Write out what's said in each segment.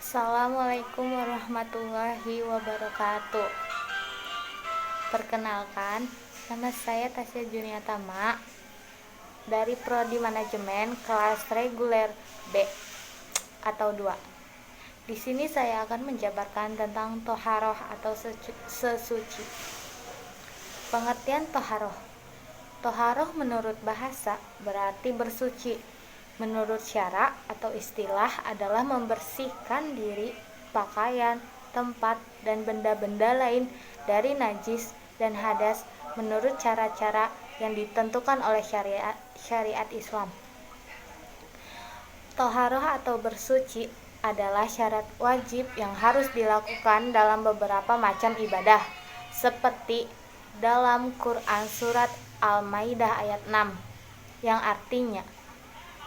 Assalamualaikum warahmatullahi wabarakatuh. Perkenalkan, nama saya Tasya Juniatama dari Prodi Manajemen kelas reguler B atau 2. Di sini saya akan menjabarkan tentang toharoh atau sesuci. Pengertian toharoh. Toharoh menurut bahasa berarti bersuci. Menurut syara atau istilah adalah membersihkan diri, pakaian, tempat, dan benda-benda lain dari najis dan hadas menurut cara-cara yang ditentukan oleh syariat Islam. Toharoh atau bersuci adalah syarat wajib yang harus dilakukan dalam beberapa macam ibadah, seperti dalam Quran surat Al-Maidah ayat 6, yang artinya,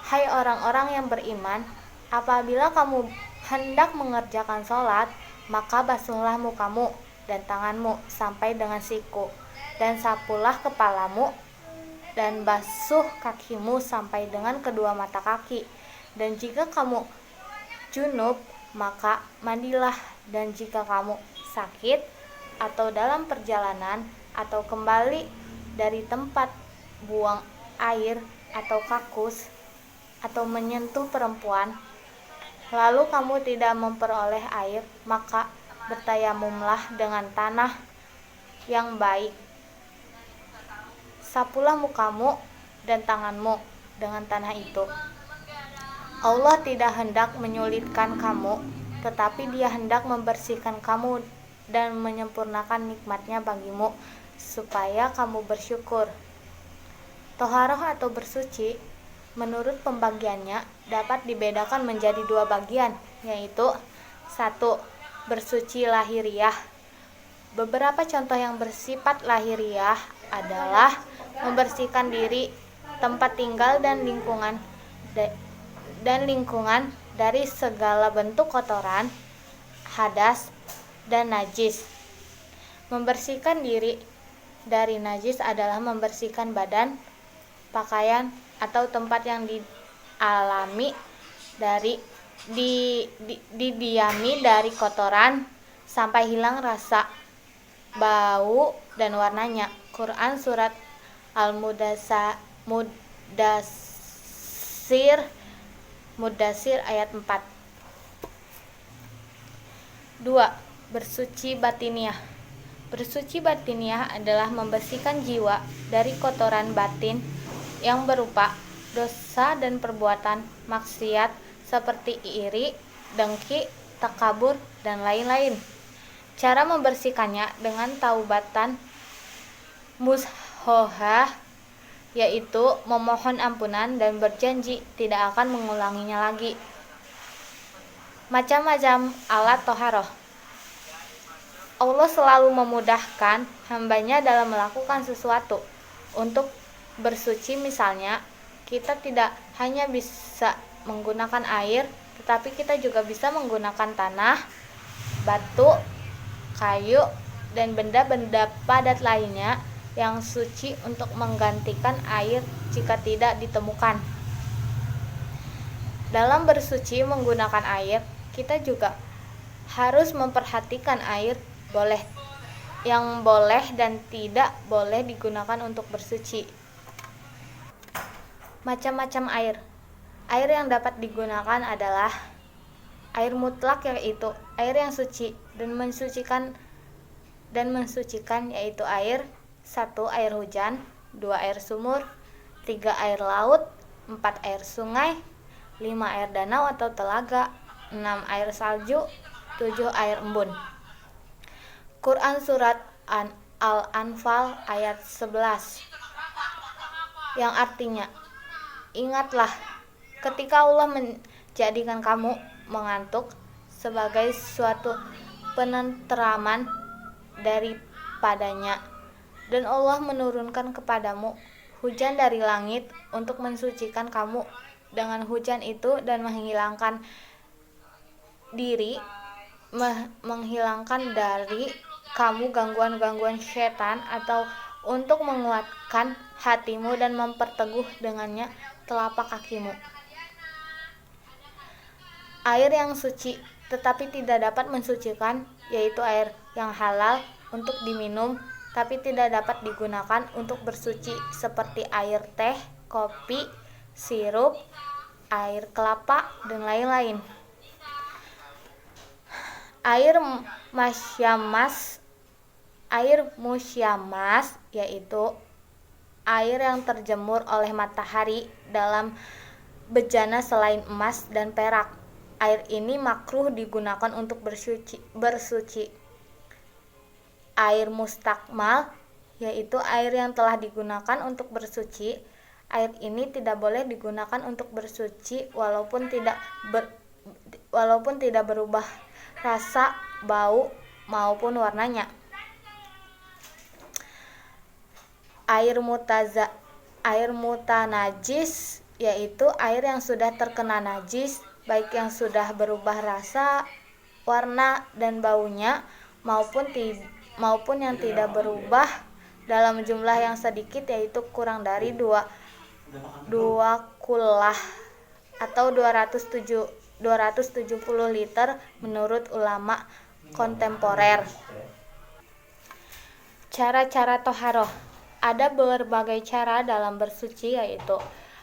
"Hai orang-orang yang beriman, apabila kamu hendak mengerjakan sholat, maka basuhlah mukamu dan tanganmu sampai dengan siku, dan sapulah kepalamu, dan basuh kakimu sampai dengan kedua mata kaki. Dan jika kamu junub, maka mandilah. Dan jika kamu sakit atau dalam perjalanan atau kembali dari tempat buang air atau kakus atau menyentuh perempuan, lalu kamu tidak memperoleh air, maka bertayamumlah dengan tanah yang baik. Sapulah mukamu dan tanganmu dengan tanah itu. Allah tidak hendak menyulitkan kamu, tetapi Dia hendak membersihkan kamu dan menyempurnakan nikmat-Nya bagimu, supaya kamu bersyukur." Toharoh atau bersuci menurut pembagiannya dapat dibedakan menjadi 2 bagian, yaitu 1. Bersuci lahiriah. Beberapa contoh yang bersifat lahiriah adalah membersihkan diri, tempat tinggal dan lingkungan dari segala bentuk kotoran, hadas, dan najis. Membersihkan diri dari najis adalah membersihkan badan, pakaian, atau tempat yang didiami dari kotoran sampai hilang rasa, bau, dan warnanya. Quran surat Al-Mudassir ayat 4. 2. Bersuci batiniah. Bersuci batiniah adalah membersihkan jiwa dari kotoran batin yang berupa dosa dan perbuatan maksiat seperti iri, dengki, takabur, dan lain-lain. Cara membersihkannya dengan taubatan mushohah, yaitu memohon ampunan dan berjanji tidak akan mengulanginya lagi. Macam-macam alat toharoh. Allah selalu memudahkan hambanya dalam melakukan sesuatu. Untuk bersuci misalnya, kita tidak hanya bisa menggunakan air, tetapi kita juga bisa menggunakan tanah, batu, kayu, dan benda-benda padat lainnya yang suci untuk menggantikan air jika tidak ditemukan. Dalam bersuci menggunakan air, kita juga harus memperhatikan air yang boleh dan tidak boleh digunakan untuk bersuci. Macam-macam air. Air yang dapat digunakan adalah air mutlak, yaitu air yang suci dan mensucikan, yaitu air 1. Air hujan, 2. Air sumur, 3. Air laut, 4. Air sungai, 5. Air danau atau telaga, 6. Air salju, 7. Air embun. Quran surat Al-Anfal ayat 11, yang artinya, "Ingatlah ketika Allah menjadikan kamu mengantuk sebagai suatu penenteraman daripadanya, dan Allah menurunkan kepadamu hujan dari langit untuk mensucikan kamu dengan hujan itu dan menghilangkan dari kamu gangguan-gangguan setan, atau untuk menguatkan hatimu dan memperteguh dengannya telapak kakimu." Air yang suci tetapi tidak dapat mensucikan, yaitu air yang halal untuk diminum tapi tidak dapat digunakan untuk bersuci seperti air teh, kopi, sirup, air kelapa, dan lain-lain. Air musyamas yaitu air yang terjemur oleh matahari dalam bejana selain emas dan perak. Air ini makruh digunakan untuk bersuci. Air mustakmal yaitu air yang telah digunakan untuk bersuci. Air ini tidak boleh digunakan untuk bersuci walaupun tidak berubah rasa, bau, maupun warnanya. Air mutanajis yaitu air yang sudah terkena najis, baik yang sudah berubah rasa, warna, dan baunya maupun yang tidak berubah dalam jumlah yang sedikit, yaitu kurang dari 2 kullah atau 270 liter menurut ulama kontemporer. Cara-cara toharoh. Ada berbagai cara dalam bersuci, yaitu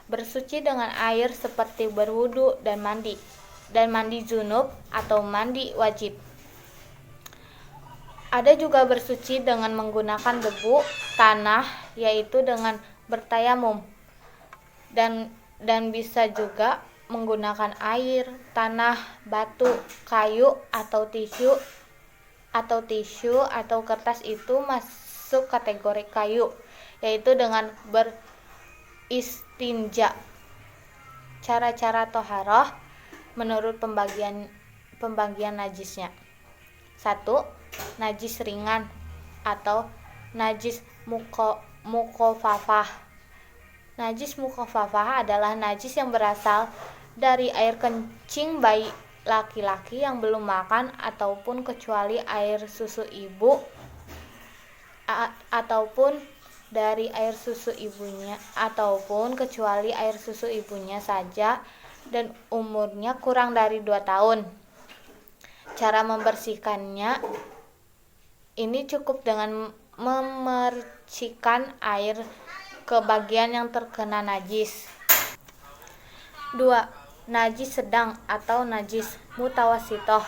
bersuci dengan air seperti berwudu dan mandi junub atau mandi wajib. Ada juga bersuci dengan menggunakan debu, tanah, yaitu dengan bertayamum, dan bisa juga menggunakan air, tanah, batu, kayu, atau tisu atau kertas. Itu masuk kategori kayu, yaitu dengan beristinja. Cara-cara toharoh menurut pembagian najisnya. 1. Najis ringan atau najis mukhafafah. Najis mukhafafah adalah najis yang berasal dari air kencing bayi laki-laki yang belum makan ataupun kecuali air susu ibu ataupun dari air susu ibunya ataupun kecuali air susu ibunya saja dan umurnya kurang dari 2 tahun. Cara membersihkannya ini cukup dengan memercikkan air ke bagian yang terkena najis. 2. Najis sedang atau najis mutawasitoh.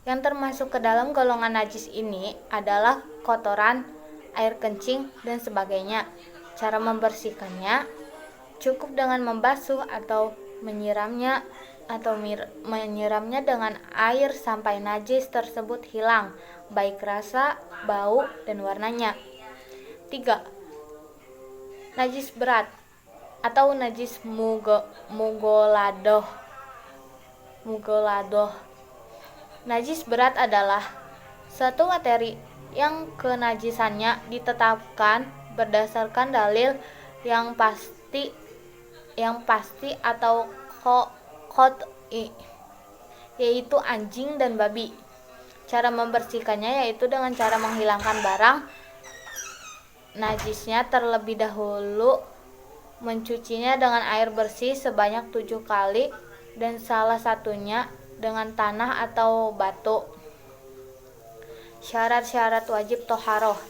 Yang termasuk ke dalam golongan najis ini adalah kotoran, air kencing, dan sebagainya. Cara membersihkannya cukup dengan membasuh atau menyiramnya dengan air sampai najis tersebut hilang, baik rasa, bau, dan warnanya. 3. Najis berat atau najis mugoladoh. Najis berat adalah suatu materi yang kenajisannya ditetapkan berdasarkan dalil yang pasti atau qot'i, yaitu anjing dan babi. Cara membersihkannya yaitu dengan cara menghilangkan barang najisnya terlebih dahulu, mencucinya dengan air bersih sebanyak 7 kali dan salah satunya dengan tanah atau batu. Syarat-syarat wajib toharoh.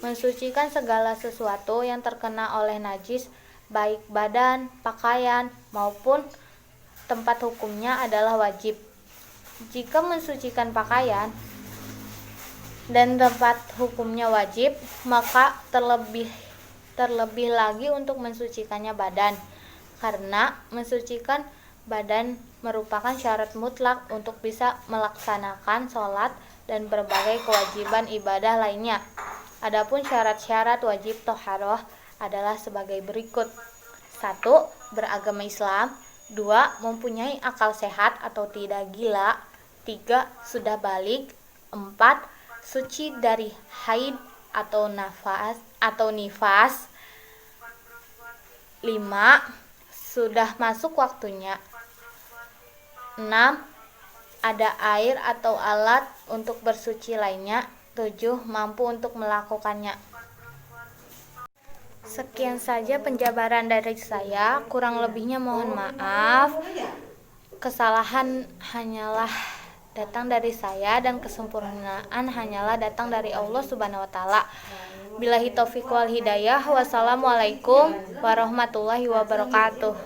Mensucikan segala sesuatu yang terkena oleh najis, baik badan, pakaian, maupun tempat hukumnya adalah wajib. Jika mensucikan pakaian dan tempat hukumnya wajib, maka terlebih lagi untuk mensucikannya badan, karena mensucikan badan merupakan syarat mutlak untuk bisa melaksanakan sholat dan berbagai kewajiban ibadah lainnya. Adapun syarat-syarat wajib toharoh adalah sebagai berikut. 1. Beragama Islam. 2. Mempunyai akal sehat atau tidak gila. 3. Sudah baligh. 4. Suci dari haid atau nifas. 5. Sudah masuk waktunya. 6. Ada air atau alat untuk bersuci lainnya. 7. Mampu untuk melakukannya. Sekian saja penjabaran dari saya, kurang lebihnya mohon maaf. Kesalahan hanyalah datang dari saya dan kesempurnaan hanyalah datang dari Allah Subhanahu wa taala. Billahi taufiq wal hidayah. Wassalamualaikum warahmatullahi wabarakatuh.